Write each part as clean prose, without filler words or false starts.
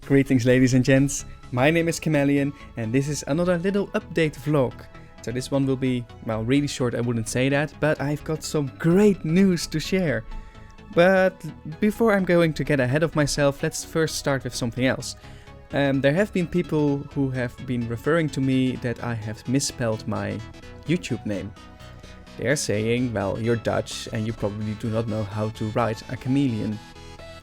Greetings ladies and gents, my name is Chameleon and this is another little update vlog. So this one will be, well, really short, I wouldn't say that, but I've got some great news to share. But before I'm going to get ahead of myself, let's first start with something else. There have been people who have been referring to me that I have misspelled my YouTube name. They're saying, well, you're Dutch and you probably do not know how to write a chameleon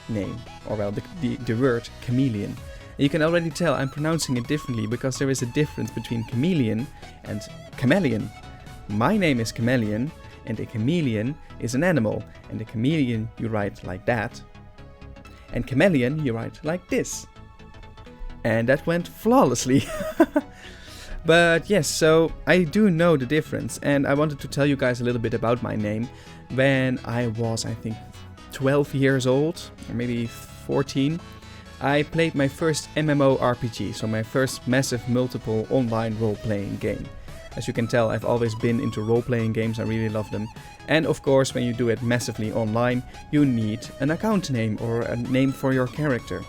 name, or well, the word chameleon. And you can already tell I'm pronouncing it differently because there is a difference between chameleon and chameleon. My name is Chameleon and a chameleon is an animal, and a chameleon you write like that, and chameleon you write like this. And that went flawlessly. But yes, so I do know the difference, and I wanted to tell you guys a little bit about my name. When I was, I think, 12 years old, or maybe 14, I played my first MMORPG, so my first massive multiple online role-playing game. As you can tell, I've always been into role-playing games, I really love them. And of course, when you do it massively online, you need an account name or a name for your character.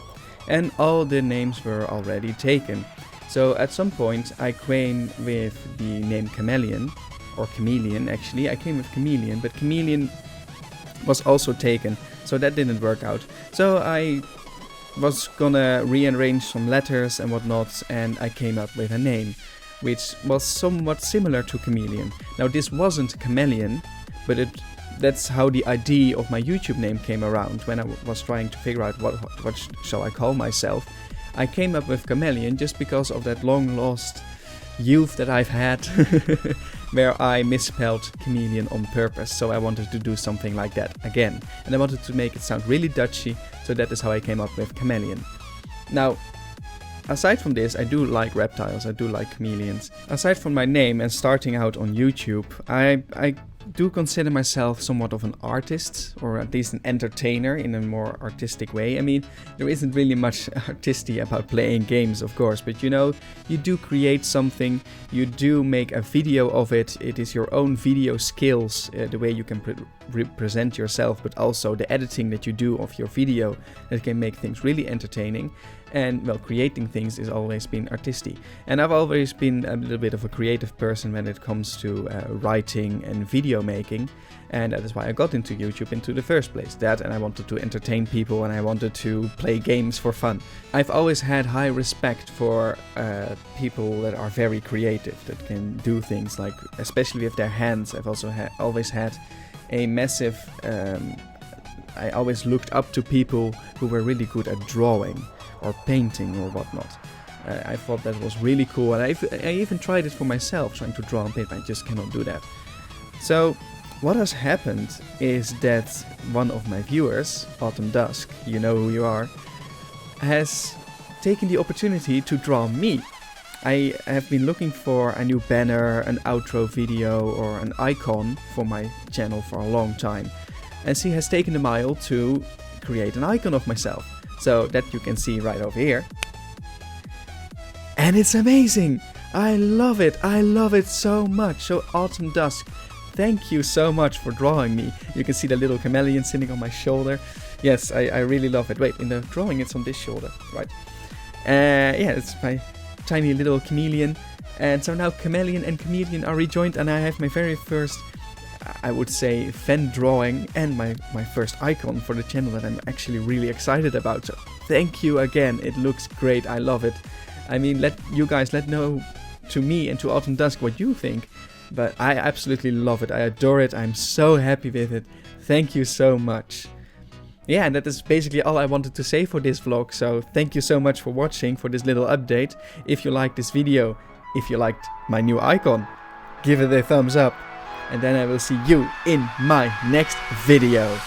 And all the names were already taken. So at some point I came with the name Chameleon, or Chameleon actually. I came with Chameleon, but Chameleon was also taken, so that didn't work out. So I was gonna rearrange some letters and whatnot, and I came up with a name which was somewhat similar to Chameleon. Now this wasn't Chameleon, but that's how the idea of my YouTube name came around when I was trying to figure out what shall I call myself. I came up with Chameleon just because of that long lost youth that I've had where I misspelled chameleon on purpose, so I wanted to do something like that again, and I wanted to make it sound really Dutchy, so that is how I came up with Chameleon. Now, aside from this, I do like reptiles, I do like chameleons. Aside from my name and starting out on YouTube, I do consider myself somewhat of an artist, or at least an entertainer in a more artistic way. I mean, there isn't really much artistry about playing games, of course, but you know, you do create something, you do make a video of it, it is your own video skills, the way you can represent yourself, but also the editing that you do of your video that can make things really entertaining. And well, creating things has always been artistic. And I've always been a little bit of a creative person when it comes to writing and video making. And that is why I got into YouTube into the first place. That, and I wanted to entertain people, and I wanted to play games for fun. I've always had high respect for people that are very creative, that can do things like, especially with their hands. I've also always had a massive, I always looked up to people who were really good at drawing or painting or whatnot. I thought that was really cool, and I even tried it for myself, trying to draw on paper. I just cannot do that. So what has happened is that one of my viewers, Autumn Dusk, you know who you are, has taken the opportunity to draw me. I have been looking for a new banner, an outro video, or an icon for my channel for a long time, and she has taken the mile to create an icon of myself. So that you can see right over here. And it's amazing! I love it so much. So Autumn Dusk, thank you so much for drawing me. You can see the little chameleon sitting on my shoulder. Yes, I really love it. Wait, in the drawing it's on this shoulder, right? Yeah, it's my tiny little chameleon. And so now Chameleon and Chameleon are rejoined, and I have my very first, I would say, fan drawing and my first icon for the channel that I'm actually really excited about. So thank you again, it looks great, I love it. I mean, let know to me and to Autumn Dusk what you think, but I absolutely love it, I adore it, I'm so happy with it. Thank you so much. Yeah, and that is basically all I wanted to say for this vlog, so thank you so much for watching, for this little update. If you liked this video, if you liked my new icon, give it a thumbs up. And then I will see you in my next video.